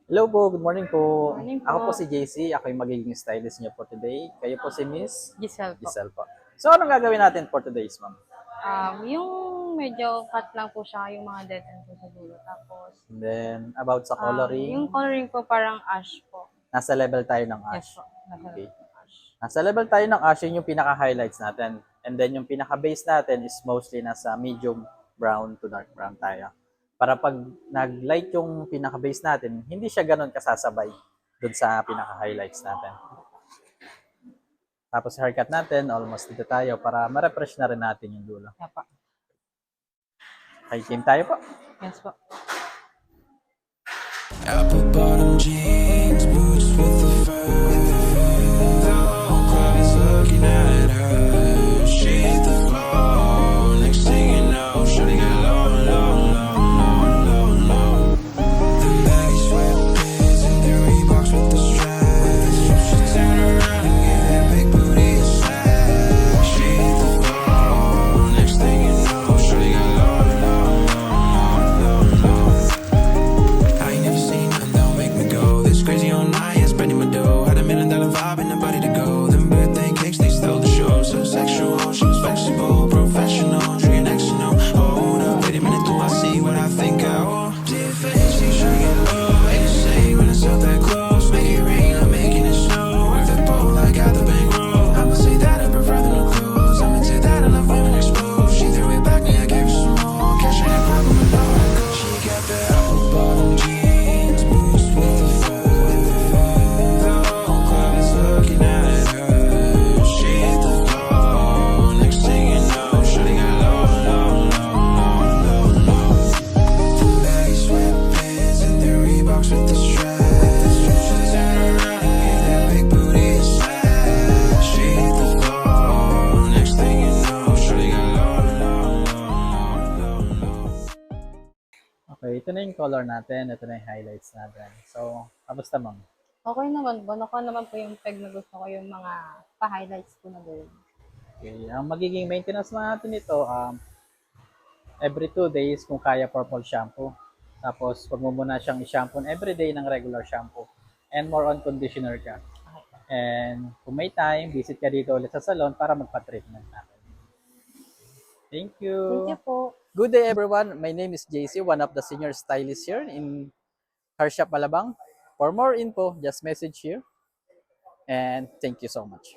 Hello po, good morning po. Morning Ako po po. si JC, ako yung magiging stylist niyo for today. Kayo po si Miss Giselle po. Giselle po. So, anong gagawin natin for today's ma'am? Yung medyo cut lang po siya, yung mga dead end po sa dulo. Tapos, And then, about sa yung coloring, coloring po parang ash po. nasa level tayo ng Yes ash. po. Nasa Okay. ash. Nasa level tayo ng ash, yun yung pinaka-highlights natin. And then, yung pinaka-base natin is mostly nasa medium brown to dark brown tayo. Para pag nag-light yung pinaka-base natin, hindi siya ganun kasasabay dun sa pinaka-highlights natin. Tapos haircut natin, almost dito tayo para ma-refresh na rin natin yung dulo. Yeah po. Okay, team tayo po. Yes po. Apple bottom jeans, boots with the fur. The whole club is looking at her. She hit the floor. Next thing you know, shawty got low, low, low, low, low, low. The baggy sweatpants and the Reeboks with the straps. She turn around and give that big booty a slap. She hit the floor. Next thing you know, shawty got low, low, low, low, low. I ain't never seen nothing that'll make me go this crazy all night, yeah, spending my dough. Had $1 million vibe and nobody to go. Them birthday cakes, they stole the show. So sexual, she was flexible, professional, drinking extra, no. Hold up, wait a minute, do I see what I think I owe? Dear face, she tryna get low. Hate to say when it's up that close. Make it rain, I'm making it snow. Worth the bowl, I got the bankroll. I'ma say that I prefer the new clothes. I'm into that, I love women exposed. She threw it back, me, I gave her some more. Cash ain't a problem, I know how it goes. She got the apple bottom jeans, boots with the fur. The whole club is looking at her. She hit the floor. Next thing you know, shawty got low, low, low, low, low, low. The baggy sweatpants and the Reeboks with the straps. She turn around and give that big booty a slap. She hit the floor. Next thing you know, shawty got low, low, low, low, low. Okay, ito na yung color natin. Ito na yung highlights natin. So, kamusta ma'am? Okay naman po. Nakuha naman po yung peg na gusto ko, yung mga pa-highlights po na doon. Okay, ang magiging maintenance natin ito, every 2 days kung kaya purple shampoo. Tapos, huwag mo muna siyang i-shampoo everyday ng regular shampoo. And more on conditioner ka. And kung may time, visit ka dito ulit sa salon para magpa-treatment natin. Thank Thank you. you po. Good day everyone. My name is JC, one of the senior stylists here in Hair Shop Malabang. For more info, just message here. And thank you so much.